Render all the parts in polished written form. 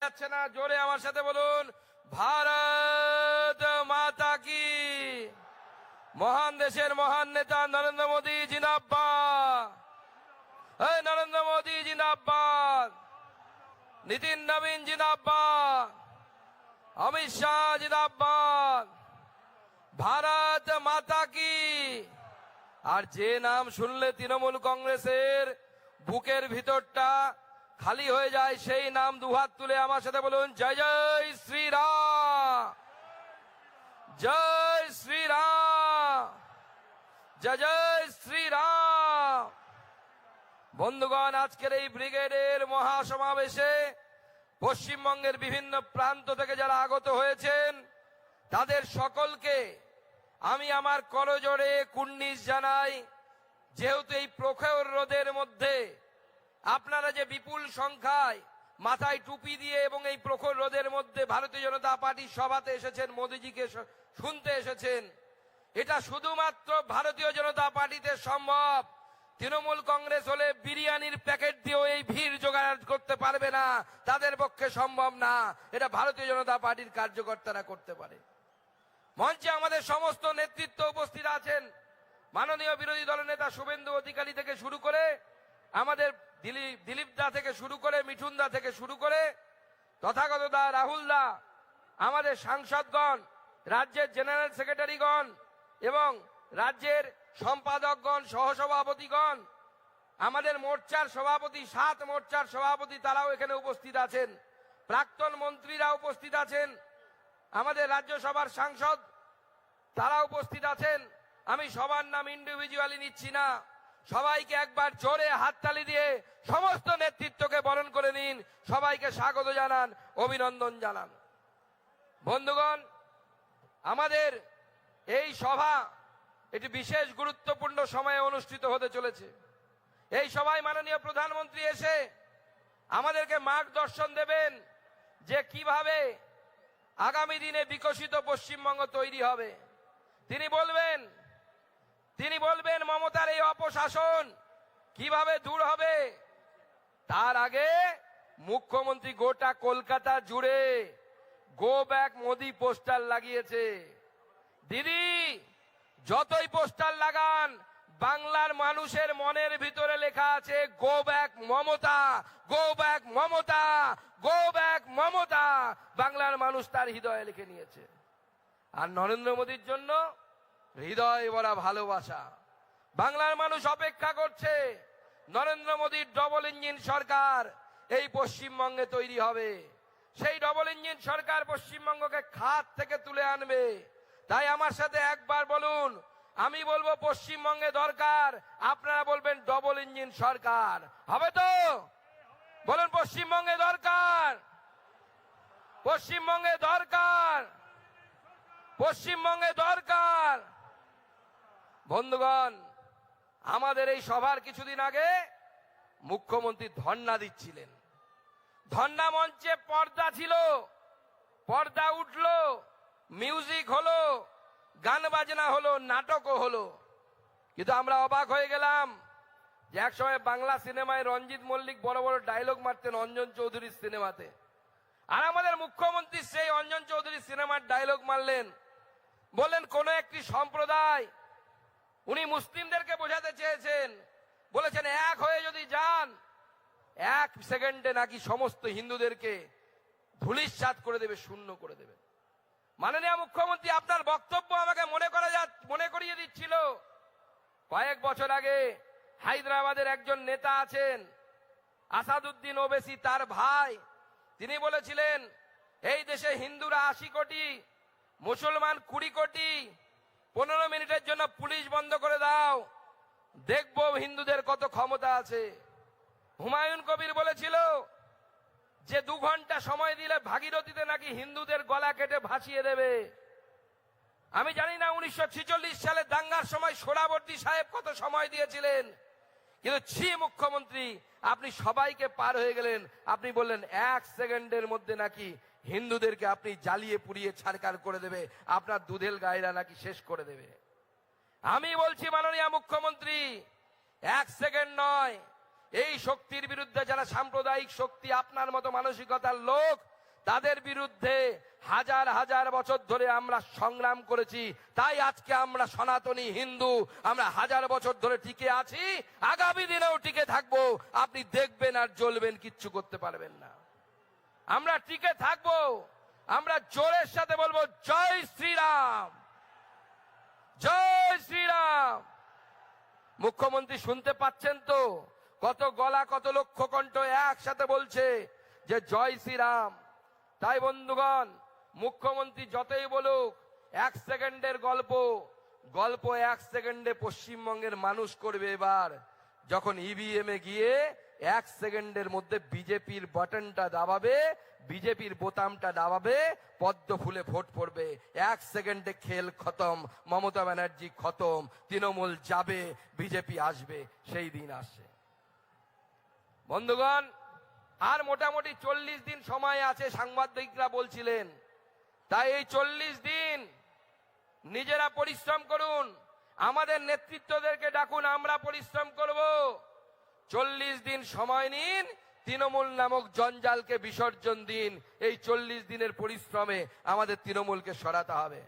যাচ্ছে না, জোরে আমার সাথে বলুন ভারত মাতা কি। মহান দেশের মহান নেতা নরেন্দ্র মোদী জিন্দাবাদ, নরেন্দ্র মোদী জিন্দাবাদ, নীতিন নবীন জিন্দাবাদ, অমিত শাহ জিন্দাবাদ, ভারত মাতা কি। আর যে নাম শুনলে তৃণমূল কংগ্রেসের বুকের ভিতরটা খালি হয়ে যায়, সেই নাম দুহাত তুলে আমার সাথে বলুন জয় জয় শ্রীরাম, জয় শ্রীরাম, জয় জয় শ্রীরাম। বন্ধুগণ, আজকের এই ব্রিগেডের মহাসমাবেশে পশ্চিমবঙ্গের বিভিন্ন প্রান্ত থেকে যারা আগত হয়েছেন তাদের সকলকে আমি আমার করজোড়ে কুর্নিশ জানাই। যেহেতু এই প্রখর রোদের মধ্যে আপনারা যে বিপুল সংখ্যায় মাথায় টুপি দিয়ে এবং এই প্রখর রোদের মধ্যে ভারতীয় জনতা পার্টির সভাতে এসেছেন, মোদিজিকে শুনতে এসেছেন, এটা শুধুমাত্র ভারতীয় জনতা পার্টিতে সম্ভব। তৃণমূল কংগ্রেস হলে বিরিয়ানির প্যাকেট দিয়েও এই ভিড় জোগাড় করতে পারবে না, তাদের পক্ষে সম্ভব না। এটা ভারতীয় জনতা পার্টির কার্যকর্তারা করতে পারে। মঞ্চে আমাদের সমস্ত নেতৃত্ব উপস্থিত আছেন। মাননীয় বিরোধী দলনেতা শুভেন্দু অধিকারী থেকে শুরু করে আমাদের দিলীপ দা থেকে শুরু করে মিঠুন দা থেকে শুরু করে তথাগত দা, রাহুল দা, আমাদের সাংসদগণ, রাজ্যের জেনারেল সেক্রেটারিগণ এবং রাজ্যের সম্পাদকগণ, সহসভাপতিগণ, আমাদের মোর্চার সভাপতি, 7 মোর্চার সভাপতি, তারাও এখানে উপস্থিত আছেন। প্রাক্তন মন্ত্রীরা উপস্থিত আছেন, আমাদের রাজ্যসভার সাংসদ তারা উপস্থিত আছেন। আমি সবার নাম ইন্ডিভিজুয়ালি নিচ্ছি না, সবাইকে একবার জোরে হাততালি দিয়ে সমস্ত নেতৃত্বকে বরণ করে নিন, সবাইকে স্বাগত জানান, অভিনন্দন জানান। বন্ধুগণ, আমাদের এই সভা এটি বিশেষ গুরুত্বপূর্ণ সময়ে অনুষ্ঠিত হতে চলেছে। এই সভায় মাননীয় প্রধানমন্ত্রী এসে আমাদেরকে মার্গদর্শন দেবেন যে কিভাবে আগামী দিনে বিকশিত পশ্চিমবঙ্গ তৈরি হবে। তিনি বলবেন মমতার এই অপশাসন কিভাবে দূর হবে। তার আগে মুখ্যমন্ত্রী গোটা কলকাতা জুড়ে গো ব্যাক মোদি পোস্টার লাগিয়েছে। দিদি, যতই পোস্টার লাগান, বাংলার মানুষের মনের ভিতরে লেখা আছে go back Mamata, go back Mamata, go back Mamata. বাংলার মানুষ তার হৃদয়ে লিখে নিয়েছে। আর নরেন্দ্র মোদীর জন্য হৃদয় ভরা ভালোবাসা। বাংলার মানুষ অপেক্ষা করছে নরেন্দ্র মোদীর ডবল ইঞ্জিন সরকার এই পশ্চিমবঙ্গে তৈরি হবে। সেই ডবল ইঞ্জিন সরকার পশ্চিমবঙ্গকে খাত থেকে তুলে আনবে। তাই আমার সাথে একবার বলুন, আমি বলবো পশ্চিমবঙ্গে দরকার, আপনারা বলবেন ডবল ইঞ্জিন সরকার। হবে তো? বলুন পশ্চিমবঙ্গে দরকার, পশ্চিমবঙ্গে দরকার, পশ্চিমবঙ্গে দরকার। বন্ধুগণ, আমাদের এই সভার কিছুদিন আগে মুখ্যমন্ত্রী ধর্ণা দিচ্ছিলেন। ধর্ণা মঞ্চে পর্দা ছিল, পর্দা উঠলো, মিউজিক হলো, গান বাজনা হলো, নাটকও হলো। কিন্তু আমরা অবাক হয়ে গেলাম যে একসময় বাংলা সিনেমায় রঞ্জিত মল্লিক বড় বড় ডায়লগ মারতেন অঞ্জন চৌধুরীর সিনেমাতে, আর আমাদের মুখ্যমন্ত্রী সেই অঞ্জন চৌধুরীর সিনেমার ডায়লগ মারলেন। বললেন কোন একটি সম্প্রদায়, উনি মুসলিমদেরকে বোঝাতে চেয়েছেন, বলেছেন এক হয়ে যদি যান, 1 সেকেন্ডে নাকি সমস্ত হিন্দুদেরকে ধূলিসাৎ করে দেবে, শূন্য করে দেবে। মাননীয় মুখ্যমন্ত্রী, আপনার বক্তব্য আমাকে মনে করিয়ে দিচ্ছিল কয়েক বছর আগে হায়দ্রাবাদের একজন নেতা আছেন আসাদুদ্দিন ওবেসি, তার ভাই, তিনি বলেছিলেন এই দেশে হিন্দুরা 80 কোটি, মুসলমান 20 কোটি, 15 মিনিটের জন্য পুলিশ বন্ধ করে দাও, দেখবো হিন্দুদের কত ক্ষমতা আছে। হুমায়ুন কবির বলেছিল যে 2 ঘন্টা সময় দিলে ভাগীরথীতে নাকি হিন্দুদের গলা কেটে ভাসিয়ে দেবে। আমি জানি না 1946 সালে দাঙ্গার সময় সোহরাবর্দী সাহেব কত সময় দিয়েছিলেন, কিন্তু ছি মুখ্যমন্ত্রী, আপনি সবাইকে পার হয়ে গেলেন। আপনি বললেন 1 সেকেন্ডের মধ্যে নাকি হিন্দুদেরকে আপনি জ্বালিয়ে পুড়িয়ে ছারখার করে দেবে, আপনার দুধেল গায়েরা নাকি শেষ করে দেবে। আমি বলছি মাননীয় মুখ্যমন্ত্রী, 1 সেকেন্ড নয়, এই শক্তির বিরুদ্ধে যারা সাম্প্রদায়িক শক্তি, আপনার মতো মানসিকতার লোক তাদের বিরুদ্ধে হাজার হাজার বছর ধরে আমরা সংগ্রাম করেছি, তাই আজকে আমরা সনাতনী হিন্দু, আমরা হাজার বছর ধরে টিকে আছি, আগামী দিনেও টিকে থাকবো। আপনি দেখবেন আর জ্বলবেন, কিচ্ছু করতে পারবেন না। আমরা টিকে থাকবো। আমরা জোরের সাথে বলবো জয় শ্রীরাম, জয় শ্রীরাম। মুখ্যমন্ত্রী শুনতে পাচ্ছেন তো, কত গলা, কত লক্ষ কণ্ঠ একসাথে বলছে যে জয় শ্রীরাম। তাই বন্ধুগণ, মুখ্যমন্ত্রী যতই বলুক, 1 সেকেন্ডের গল্প 1 সেকেন্ডে পশ্চিমবঙ্গের মানুষ করবে। এবার যখন ইভিএম এ গিয়ে 1 সেকেন্ডের মধ্যে বিজেপির বাটনটা দাবাবে, বিজেপির বোতামটা দাবাবে, পদ্ম ফুলে ভোট পড়বে। 1 সেকেন্ডে খেল খতম, মমতা ব্যানার্জি খতম, তৃণমূল যাবে, বিজেপি আসবে। সেই দিন আসে বন্ধুগণ। আর মোটামুটি 40 দিন সময় আছে, সাংবাদিকরা বলছিলেন। তাই এই 40 দিন নিজেরা পরিশ্রম করুন, আমাদের নেতৃত্বদেরকে ডাকুন, আমরা পরিশ্রম করব। 40 দিন সময় নিন, তৃণমূল নামক জঞ্জালকে বিসর্জন দিন। এই 40 দিনের পরিশ্রমে আমাদের তৃণমূলকে সরাতে হবে।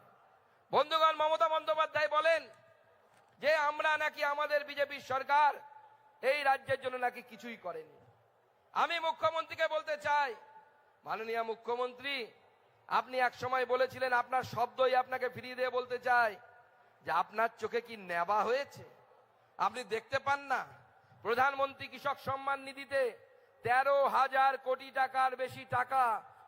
বন্ধুগণ, মমতা বন্দ্যোপাধ্যায় বলেন যে আমরা নাকি, আমাদের বিজেপির সরকার এই রাজ্যের জন্য নাকি কিছুই করেনি। আমি মুখ্যমন্ত্রীকে বলতে চাই, মাননীয় মুখ্যমন্ত্রী, আপনি এক সময় বলেছিলেন, আপনার শব্দই আপনাকে ফিরিয়ে দিয়ে বলতে চাই যে আপনার চোখে কি নেবা হয়েছে? আপনি দেখতে পান না? প্রধানমন্ত্রী কৃষক সম্মান নিধিতে 13,000 কোটি টাকার বেশি টাকা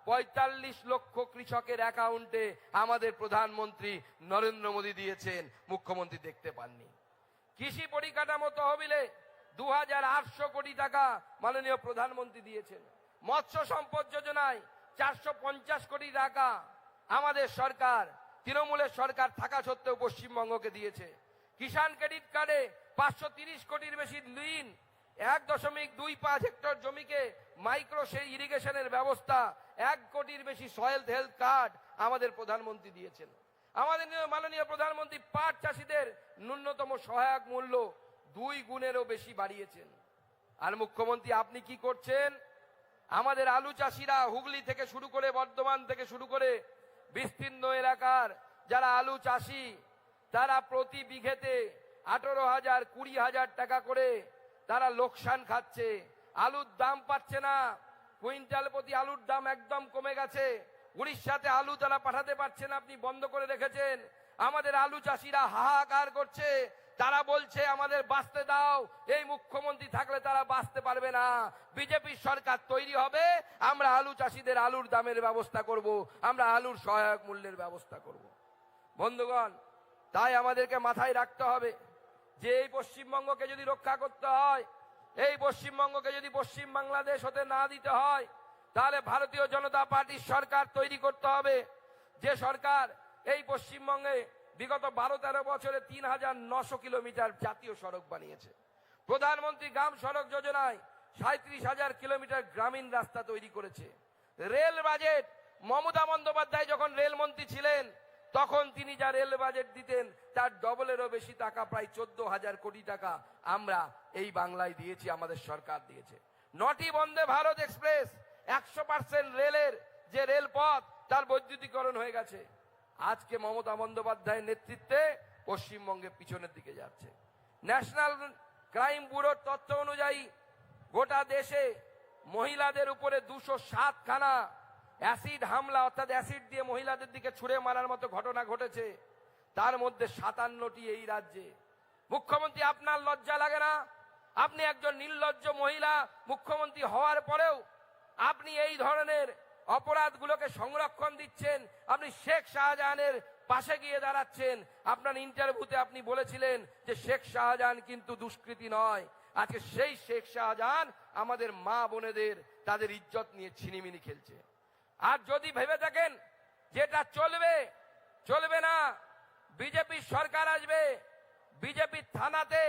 45 লক্ষ কৃষকের অ্যাকাউন্টে আমাদের প্রধানমন্ত্রী নরেন্দ্র মোদী দিয়েছেন। মুখ্যমন্ত্রী দেখতে পাননি। কৃষি পরিকাঠামো তহবিলে 2,800 কোটি টাকা মাননীয় প্রধানমন্ত্রী দিয়েছেন। মৎস্য সম্পদ যোজনায় 450 কোটি টাকা আমাদের সরকার, তৃণমূলের সরকার থাকা সত্ত্বেও পশ্চিমবঙ্গকে দিয়েছে। কিষাণ ক্রেডিট কার্ডে 530 কোটির বেশি ঋণ, 1.25 হেক্টর জমিকে মাইক্রো সেই ইরিগেশনের ব্যবস্থা, 1 কোটির বেশি সয়েল হেলথ কার্ড আমাদের প্রধানমন্ত্রী দিয়েছেন। আমাদের মাননীয় প্রধানমন্ত্রী পাট চাষীদের ন্যূনতম সহায়ক মূল্য 2 গুণেরও বেশি বাড়িয়েছেন। আর মুখ্যমন্ত্রী আপনি কি করছেন? আমাদের আলু চাষিরা হুগলি থেকে শুরু করে, বর্ধমান থেকে শুরু করে বিস্তীর্ণ এলাকার যারা আলু চাষি, তারা প্রতি বিঘেতে 18,000, 20,000 টাকা করে তারা লোকসান খাচ্ছে। আলুর দাম পাচ্ছে না, কুইন্টাল প্রতি আলুর দাম একদম কমে গেছে। উড়িষ্যাতে আলু তারা পাঠাতে পারছে না, আপনি বন্ধ করে রেখেছেন। আমাদের আলু চাষিরা হাহাকার করছে, তারা বলছে আমাদের বাঁচতে দাও। এই মুখ্যমন্ত্রী থাকলে তারা বাঁচতে পারবে না। বিজেপির সরকার তৈরি হবে, আমরা আলু চাষিদের আলুর দামের ব্যবস্থা করব, আমরা আলুর সহায়ক মূল্যের ব্যবস্থা করব। বন্ধুগণ, তাই আমাদেরকে মাথায় রাখতে হবে যে এই পশ্চিমবঙ্গকে যদি রক্ষা করতে হয়, এই পশ্চিমবঙ্গকে যদি পশ্চিম বাংলাদেশ হতে না দিতে হয়, তাহলে ভারতীয় জনতা পার্টির সরকার তৈরি করতে হবে। যে সরকার এই পশ্চিমবঙ্গে বিগত 12-13 বছরে 3,900 কিলোমিটার জাতীয় সড়ক বানিয়েছে। প্রধানমন্ত্রী গ্রাম সড়ক যোজনায় 37,000 কিলোমিটার গ্রামীণ রাস্তা তৈরি করেছে। রেল বাজেট, মমতা বন্দ্যোপাধ্যায় যখন রেলমন্ত্রী ছিলেন তখন তিনি যা রেল বাজেট দিতেন তার ডবলেরও বেশি টাকা, প্রায় 14,000 কোটি টাকা আমরা এই বাংলায় দিয়েছি, আমাদের সরকার দিয়েছে। 9টি বন্দে ভারত এক্সপ্রেস, 100% রেলের যে রেলপথ তার বৈদ্যুতিকরণ হয়ে গেছে। আজকে মমতা বন্দ্যোপাধ্যায়ের নেতৃত্বে পশ্চিমবঙ্গে পিছনের দিকে যাচ্ছে। ন্যাশনাল ক্রাইম ব্যুরোর তথ্য অনুযায়ী গোটা দেশে মহিলাদের উপরে 207 খানা অ্যাসিড হামলা, অর্থাৎ অ্যাসিড দিয়ে মহিলাদের দিকে ছুঁড়ে মারার মতো ঘটনা ঘটেছে। তার মধ্যে 57টি এই রাজ্যে। মুখ্যমন্ত্রী, আপনার লজ্জা লাগে না? আপনি একজন নির্লজ্জ মহিলা মুখ্যমন্ত্রী হওয়ার পরেও আপনি এই ধরনের অপরাধগুলোকে সংরক্ষণ দিচ্ছেন। আপনি শেখ শাহজাহানের পাশে গিয়ে দাঁড়াচ্ছেন। আপনার ইন্টারভিউতে আপনি বলেছিলেন যে শেখ শাহজাহান কিন্তু দুষ্কৃতী নয়। আজকে সেই শেখ শাহজাহান আমাদের মা বোনেদের, তাদের ইজ্জত নিয়ে ছিনিমিনি খেলছে। আর যদি ভেবে থাকেন যেটা চলবে না, বিজেপির সরকার আসবে, বিজেপির থানাতে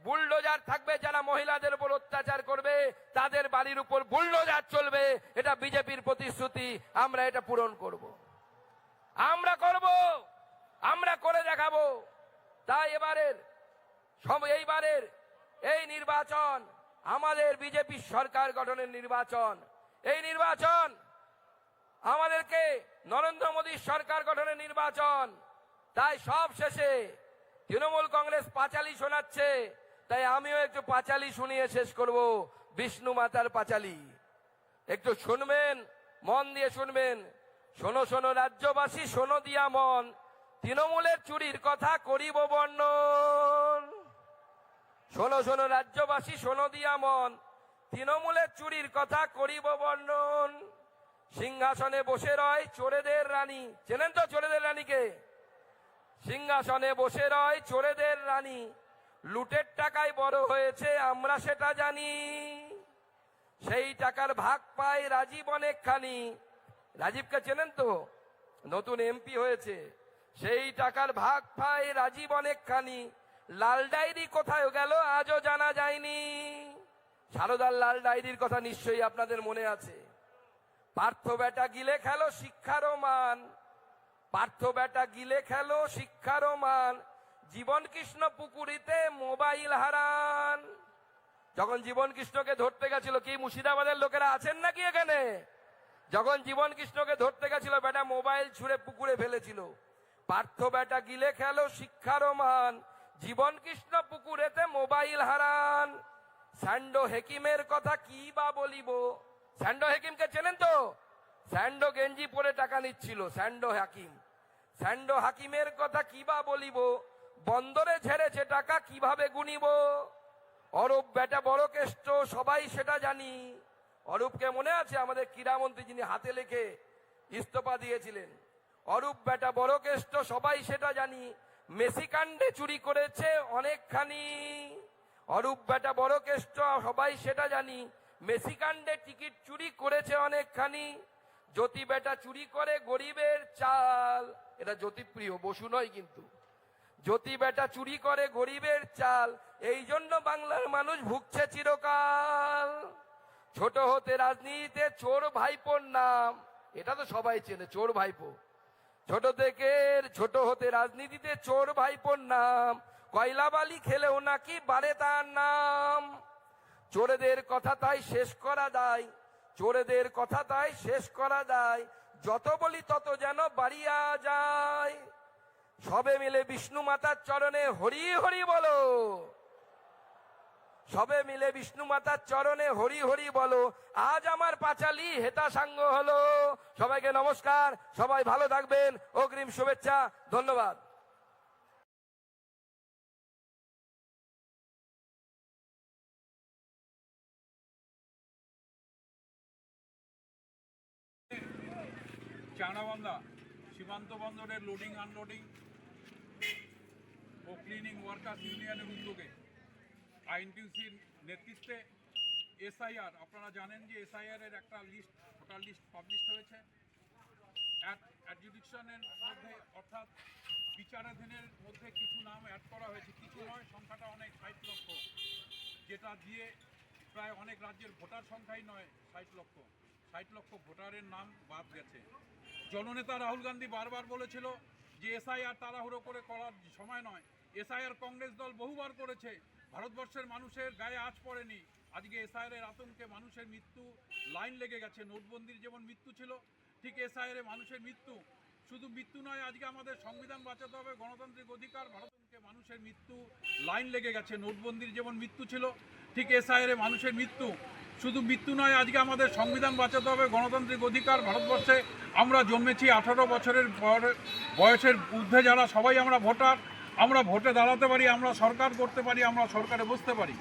বুলডোজার থাকবে, যারা মহিলাদের উপর অত্যাচার করবে তাদের বাড়ির উপর বুলডোজার চলবে। এটা বিজেপির প্রতিশ্রুতি, আমরা এটা পূরণ করব, আমরা করে দেখাবো। তাই এইবারের এই নির্বাচন আমাদের বিজেপি সরকার গঠনের নির্বাচন। এই নির্বাচন মোদীর সরকার গঠনের নির্বাচন। তাই সব শেষে তৃণমূল কংগ্রেস পাঁচালি শোনাচ্ছে, তাই আমিও একটু পাঁচালি শুনিয়ে শেষ করব। বিষ্ণু মাতার পাঁচালি একটু শুনবেন, মন দিয়ে শুনবেন। শোনো শোনো রাজ্যবাসী, শোনো দিয়া মন, তৃণমূলের চুরির কথা করিব বর্ণন। শোনো শোনো রাজ্যবাসী, শোনো দিয়া মন, তৃণমূলের চুরির কথা করিব বর্ণন। সিংহাসনে বসে রয় চোরেদের রানী, চেনেন তো চোরেদের রানীকে? সিংহাসনে বসে রয় চোরেদের রানী, লুটের টাকায় বড় হয়েছে আমরা সেটা জানি। সেই টাকার ভাগ পায় রাজীব অনেকখানি। রাজীবকে চেনেন তো? নতুন এমপি হয়েছে। সেই টাকার ভাগ পায় রাজীব অনেকখানি। লাল ডায়েরি কোথায় গেল আজও জানা যায়নি। সারদার লাল ডায়েরির কথা নিশ্চয়ই আপনাদের মনে আছে। পার্থ বেটা গিলে খেলো শিক্ষারও মান, পার্থ বেটা গিলে খেলো শিক্ষারও মান, জীবন কৃষ্ণ পুকুরিতে মোবাইল হারান। যখন জীবন কৃষ্ণকে ধরতে গেছিল, কি মুর্শিদাবাদের লোকেরা আছেন নাকি এখানে? যখন জীবন কৃষ্ণকে ধরতে গেছিল, বেটা মোবাইল ছুঁড়ে পুকুরে ফেলেছিল। পার্থ বেটা গিলে খেলো শিক্ষারও মান, জীবন কৃষ্ণ পুকুরেতে মোবাইল হারান। স্যান্ডো হেকিমের কথা কি বা বলিব। স্যান্ডো হেকিমকে চেনেন তো? স্যান্ডো গেঞ্জি পরে টাকা নিচ্ছিল, স্যান্ডো হাকিম। স্যান্ডো হাকিমের কথা কি বা বলিব, বন্দরে ঝেড়েছে টাকা কিভাবে গুনিব। অরূপ বেটা বড় কেষ্ট সবাই সেটা জানি। অরূপকে মনে আছে? আমাদের ক্রীড়ামন্ত্রী, যিনি হাতে লেখে ইস্তফা দিয়েছিলেন। অরূপ বেটা বড় কেষ্ট সবাই সেটা জানি, মেসি কাণ্ডে চুরি করেছে অনেকখানি। অরূপ বেটা বড় কেষ্ট সবাই সেটা জানি, মেসি কাণ্ডে টিকিট চুরি করেছে অনেকখানি। জ্যোতি বেটা চুরি করে গরিবের চাল, এটা জ্যোতিপ্রিয়, বসু নয় কিন্তু। জ্যোতি বেটা চুরি করে গরিবের চাল, এই জন্য বাংলার মানুষ ভুগছে চিরকাল। ছোট হতে রাজনীতিতে চোর ভাইপোর নাম, এটা তো সবাই চেনে, চোর ভাইপো। ছোট হতে রাজনীতিতে চোর ভাইপোর নাম, কয়লা বালি খেলেও নাকি বাড়ে তার নাম। চোরেদের কথা তাই শেষ করা দায়, চোরেদের কথা তাই শেষ করা দায়, যত বলি তত যেন বাড়িয়া যায়। সবে মিলে বিষ্ণু মাতার চরণে হরি হরি বলো, সবে মিলে বিষ্ণু মাতার চরণে হরি হরি বলো। আজ আমার পাঁচালি হেতা সাঙ্গ হলো। সবাইকে নমস্কার, সবাই ভালো থাকবেন, অগ্রিম শুভেচ্ছা, ধন্যবাদ। চাংড়াবান্ধা সীমান্ত বন্দরের লোডিং আনলোডিং ও ক্লিনিং ওয়ার্কার্স ইউনিয়নের উদ্যোগে আইএনটিইউসির নেতৃত্বে এসআইআর, আপনারা জানেন যে এসআইআর এর একটা লিস্ট, ভোটার লিস্ট পাবলিশ হয়েছে। অ্যাডজুডিকশনের মধ্যে অর্থাৎ বিচারাধীনের মধ্যে কিছু নাম অ্যাড করা হয়েছে, কিছু নয়, সংখ্যাটা অনেক, 60 লক্ষ, যেটা দিয়ে প্রায় অনেক রাজ্যের ভোটার সংখ্যাই নয় 60 লক্ষ ভোটারের নাম বাদ গেছে। জননেতা রাহুল গান্ধী বারবার বলেছিল যে এসআইআর তাড়াহুড়ো করে করার সময় নয়। এসআইআর কংগ্রেস দল বহুবার করেছে, ভারতবর্ষের মানুষের গায়ে আঁচ পড়েনি। আজকে এসআইআর এর আতঙ্কে মানুষের মৃত্যু লাইন লেগে গেছে। নোটবন্দির যেমন মৃত্যু ছিল, ঠিক এসআইআর এ মানুষের মৃত্যু, শুধু মৃত্যু নয়, আজকে আমাদের সংবিধান বাঁচাতে হবে, গণতান্ত্রিক অধিকার, ভারতকে মানুষের মৃত্যু লাইন লেগে গেছে। নোটবন্দির যেমন মৃত্যু ছিল, ঠিক এসআইআর এ মানুষের মৃত্যু, শুধু মৃত্যু নয়, আজকে আমাদের সংবিধান বাঁচাতে হবে, গণতান্ত্রিক অধিকার, ভারতবর্ষে আমরা জন্মেছি 18 বছরের বয়সের ঊর্ধ্বে যারা, সবাই আমরা ভোটার, আমরা ভোটে দাঁড়াতে পারি, আমরা সরকার করতে পারি, আমরা সরকারে বসতে পারি।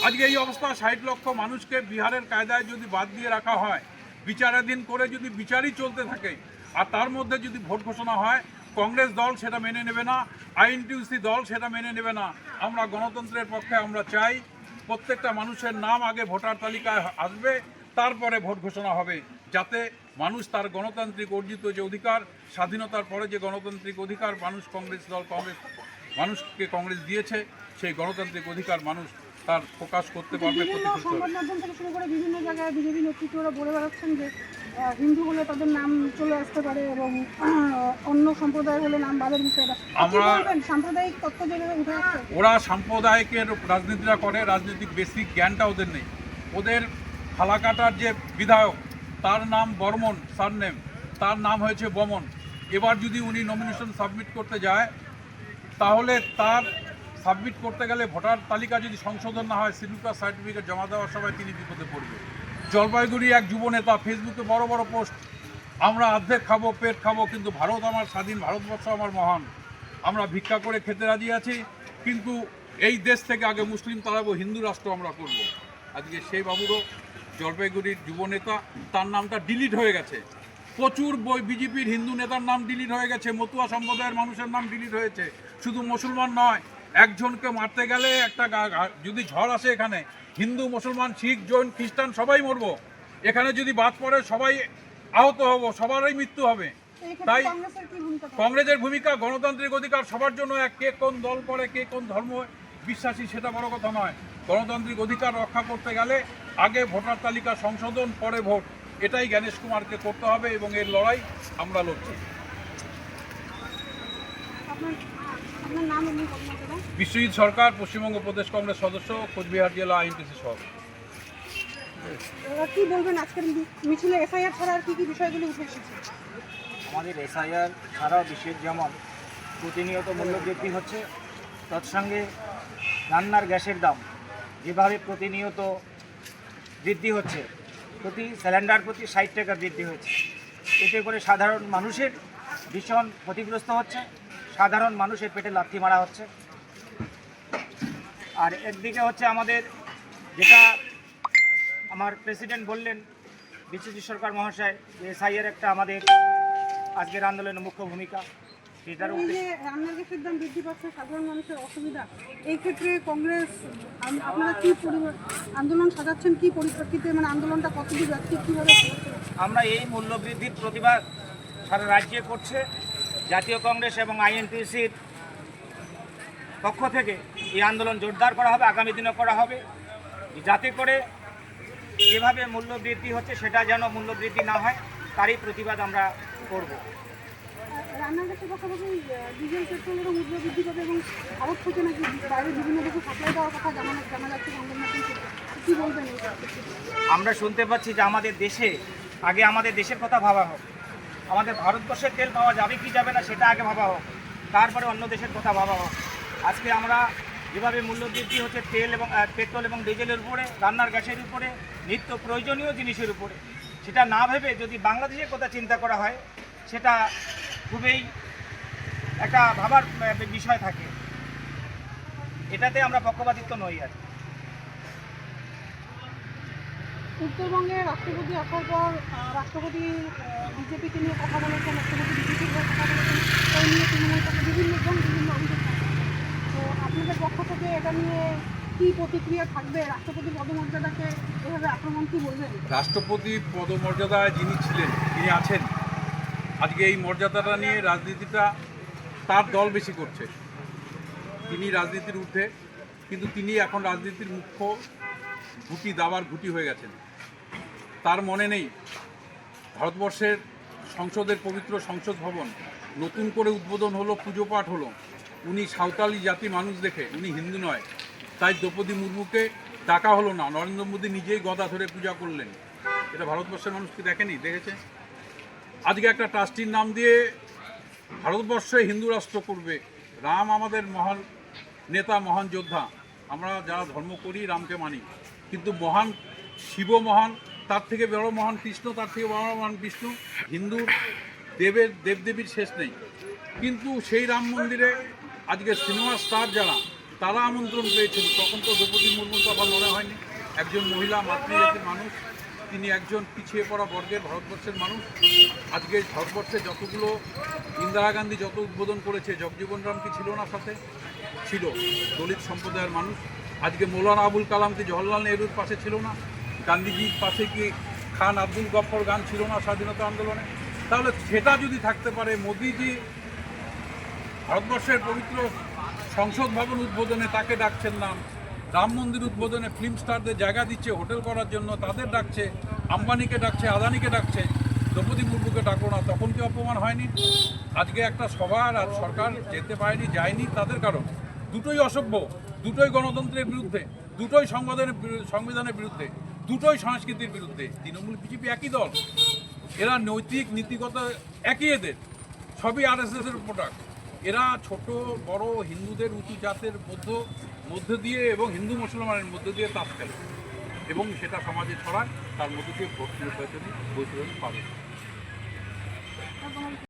আজকে এই অবস্থা 60 লক্ষ মানুষকে বিহারের কায়দায় যদি বাদ দিয়ে রাখা হয়, বিচারাধীন করে যদি বিচারই চলতে থাকে, আর তার মধ্যে যদি ভোট ঘোষণা হয়, কংগ্রেস দল সেটা মেনে নেবে না, আইএনটিইউসি দল সেটা মেনে নেবে না। আমরা গণতন্ত্রের পক্ষে, আমরা চাই প্রত্যেকটা মানুষের নাম আগে ভোটার তালিকায় আসবে, তারপরে ভোট ঘোষণা হবে, যাতে মানুষ তার গণতান্ত্রিক অর্জিত যে অধিকার, স্বাধীনতার পরে যে গণতান্ত্রিক অধিকার মানুষকে কংগ্রেস দিয়েছে, সেই গণতান্ত্রিক অধিকার মানুষ তার প্রকাশ করতে পারবে। সংবাদ মাধ্যম থেকে শুরু করে বিভিন্ন জায়গায় বিজেপি নেতৃত্বরা বলে বেড়াচ্ছেন যে হিন্দু হলে তাদের নাম চলে আসতে পারে এবং অন্য সম্প্রদায় হলে নাম বাদের বিষয়টা, আমরা সাম্প্রদায়িক তত্ত্ব যেভাবে উঠে আসছে, ওরা সাম্প্রদায়িকের রাজনীতিটা করে, রাজনৈতিক বেসিক জ্ঞানটা ওদের নেই। ওদের ফালাকাটার যে বিধায়ক, তার নাম বর্মন, সারনেম, তার নাম হয়েছে বমন। এবার যদি উনি নমিনেশন সাবমিট করতে যায় তাহলে তার সাবমিট করতে গেলে ভোটার তালিকা যদি সংশোধন না হয় সিভিল কাস্ট সার্টিফিকেট জমা দেওয়ার সময় তিনি বিপদে পড়বে। জলপাইগুড়ি এক যুব নেতা ফেসবুকে বড় বড় পোস্ট, আমরা অর্ধেক খাবো পেট খাবো কিন্তু ভারত আমার স্বাধীন, ভারতবর্ষ আমার মহান, আমরা ভিক্ষা করে খেতে রাজি আছি কিন্তু এই দেশ থেকে আগে মুসলিম তাড়াবো, হিন্দু রাষ্ট্র আমরা করব। আজকে সেই বাবুরও জলপাইগুড়ির যুব নেতা তার নামটা ডিলিট হয়ে গেছে। প্রচুর বিজেপির হিন্দু নেতার নাম ডিলিট হয়ে গেছে, মতুয়া সম্প্রদায়ের মানুষের নাম ডিলিট হয়েছে। শুধু মুসলমান নয়, একজনকে মারতে গেলে একটা যদি ঝড় আসে এখানে হিন্দু মুসলমান শিখ জৈন খ্রিস্টান সবাই মরবো, এখানে যদি বাদ পড়ে সবাই আহত হব, সবারই মৃত্যু হবে। তাই কংগ্রেসের ভূমিকা গণতান্ত্রিক অধিকার সবার জন্য এক, কে কোন দল করে কে কোন ধর্ম বিশ্বাসী সেটা বড় কথা নয়। গণতান্ত্রিক অধিকার রক্ষা করতে গেলে আগে ভোটার তালিকা সংশোধন, পরে ভোট, এটাই জ্ঞানেশ কুমারকে করতে হবে এবং এর লড়াই আমরা লড়ছি। বিশ্বজিৎ সরকার, পশ্চিমবঙ্গ প্রদেশ কংগ্রেস সদস্য, কোচবিহার জেলা আইএনটিসি সভাপতি। কি বলবেন আজকের মিছিলে এসআইআর ছাড়া আর কি কি বিষয়গুলি উঠে এসেছে? আমাদের এসআইআর ছাড়াও বিশেষ যেমন প্রতিনিয়ত মূল্যবৃদ্ধি হচ্ছে, তৎসঙ্গে রান্নার গ্যাসের দাম যেভাবে প্রতিনিয়ত বৃদ্ধি হচ্ছে, প্রতি সিলিন্ডার প্রতি 60 টাকা বৃদ্ধি হচ্ছে, এতে করে সাধারণ মানুষের ভীষণ ক্ষতিগ্রস্ত হচ্ছে, সাধারণ মানুষের পেটে লাথি মারা হচ্ছে। আর একদিকে হচ্ছে আমাদের যেটা আমার প্রেসিডেন্ট বললেন বিশ্বজিৎ সরকার মহাশয়, যে এসআইআর একটা আমাদের আজকের আন্দোলনের মুখ্য ভূমিকা, সেটার এই যে রান্নার গ্যাসের দাম বৃদ্ধি পাচ্ছে, সাধারণ মানুষের অসুবিধা, এই ক্ষেত্রে কংগ্রেস আপনারা কি আন্দোলন সাজাচ্ছেন, কি পরিপ্রেক্ষিতে, মানে আন্দোলনটা কতদূর যাচ্ছে, কীভাবে? আমরা এই মূল্যবৃদ্ধির প্রতিবাদ সারা রাজ্যে করছে জাতীয় কংগ্রেস এবং আইএনটিসির পক্ষ থেকে এই আন্দোলন জোরদার করা হবে, আগামী দিনে করা হবে, যাতে করে যেভাবে মূল্যবৃদ্ধি হচ্ছে সেটা যেন মূল্যবৃদ্ধি না হয়, তারই প্রতিবাদ আমরা করব। রান্নার গ্যাসের পাশাপাশি ডিজেল পেট্রোলেরও মূল্য বৃদ্ধি পাবে এবং ভারত থেকে নাকি বাইরে বিভিন্ন দেশে সাপ্লাই দেওয়ার কথা জানা যাচ্ছে সংবাদ মাধ্যম থেকে, কী বলবেন? আমরা শুনতে পাচ্ছি যে আমাদের দেশে আগে আমাদের দেশের কথা ভাবা হোক, আমাদের ভারতবর্ষের তেল পাওয়া যাবে কি যাবে না সেটা আগে ভাবা হোক, তারপরে অন্য দেশের কথা ভাবা হোক। আজকে আমরা যেভাবে মূল্যবৃদ্ধি হচ্ছে তেল এবং পেট্রোল এবং ডিজেলের উপরে, রান্নার গ্যাসের উপরে, নিত্য প্রয়োজনীয় জিনিসের উপরে, সেটা না ভেবে যদি বাংলাদেশের কথা চিন্তা করা হয় সেটা খুবই একটা ভাবার বিষয় থাকে। এটাতে আমরা পক্ষপাতিত্ব নই। আর উত্তরবঙ্গে রাষ্ট্রপতি আসার পর রাষ্ট্রপতি বিজেপিকে নিয়ে কথা বলেছেন, রাষ্ট্রপতি বিজেপির হয়ে কথা বলেছেন, এই নিয়ে তৃণমূল থেকে বিভিন্ন অভিযোগ থাকে। তো আপনাদের পক্ষ থেকে এটা নিয়ে কী প্রতিক্রিয়া থাকবে? রাষ্ট্রপতি পদমর্যাদাকে এভাবে আক্রমণ কী বলবেন? রাষ্ট্রপতি পদমর্যাদায় যিনি ছিলেন, তিনি আছেন, আজকে এই মর্যাদাটা নিয়ে রাজনীতিটা তার দল বেশি করছে। তিনি রাজনীতির ঊর্ধ্বে, কিন্তু তিনি এখন রাজনীতির মুখ্য ঘুঁটি, দাবার ঘুঁটি হয়ে গেছেন। তার মনে নেই ভারতবর্ষের সংসদের পবিত্র সংসদ ভবন নতুন করে উদ্বোধন হলো, পুজো পাঠ হলো, উনি সাঁওতালি জাতি মানুষ দেখে, উনি হিন্দু নয়, তাই দ্রৌপদী মুর্মুকে ডাকা হলো না, নরেন্দ্র মোদী নিজেই গদা ধরে পূজা করলেন। এটা ভারতবর্ষের মানুষ কি দেখেনি? দেখেছে। আজকে একটা ট্রাস্টির নাম দিয়ে ভারতবর্ষে হিন্দু রাষ্ট্র করবে। রাম আমাদের মহান নেতা, মহান যোদ্ধা, আমরা যারা ধর্ম করি রামকে মানি, কিন্তু মহান শিব মহান, তার থেকে বড় মহান কৃষ্ণ, তার থেকে বড় মহান বিষ্ণু। হিন্দুর দেবদেবীর শেষ নেই। কিন্তু সেই রাম মন্দিরে আজকে সিনেমা স্টার যারা, তারা আমন্ত্রণ পেয়েছিল, তখন তো দ্রৌপদী মুর্মুর কথা মনে হয়নি। একজন মহিলা, মাতৃজাতির মানুষ, তিনি একজন পিছিয়ে পড়া বর্গের ভারতবর্ষের মানুষ। আজকে ভারতবর্ষে যতগুলো ইন্দিরা গান্ধী যত উদ্বোধন করেছে, জগজীবন রাম কি ছিল না সাথে? ছিল। দলিত সম্প্রদায়ের মানুষ। আজকে মৌলানা আবুল কালাম কি জওহরলাল নেহরুর পাশে ছিল না? গান্ধীজির পাশে কি খান আব্দুল গফর গান ছিল না স্বাধীনতা আন্দোলনে? তাহলে সেটা যদি থাকতে পারে, মোদিজি ভারতবর্ষের পবিত্র সংসদ ভবন উদ্বোধনে তাকে ডাকছেন না, রাম মন্দির উদ্বোধনে ফিল্ম স্টারদের জায়গা দিচ্ছে হোটেল করার জন্য, তাদের ডাকছে, আম্বানিকে ডাকছে, আদানিকে ডাকছে, দ্রৌপদী মুর্মুকে ডাকলো না, তখন কি অপমান হয়নি? আজকে একটা সভার আর সরকার যেতে পারেনি, যায়নি, তাদের কারণ দুটোই অসভ্য, দুটোই গণতন্ত্রের বিরুদ্ধে, দুটোই সংবিধানের বিরুদ্ধে, দুটোই সংস্কৃতির বিরুদ্ধে। তৃণমূল বিজেপি একই দল, এরা নৈতিক নীতিগত একই, এদের সবই আরএসএস এর প্রোডাক্ট। এরা ছোট বড় হিন্দুদের উঁচু জাতের মধ্যে দিয়ে এবং হিন্দু মুসলমানের মধ্যে দিয়ে তাস খেলে এবং সেটা সমাজে ছড়ায়, তার মধ্যে দিয়ে ভোট নির্বাচনী বৈতরণ পাবে।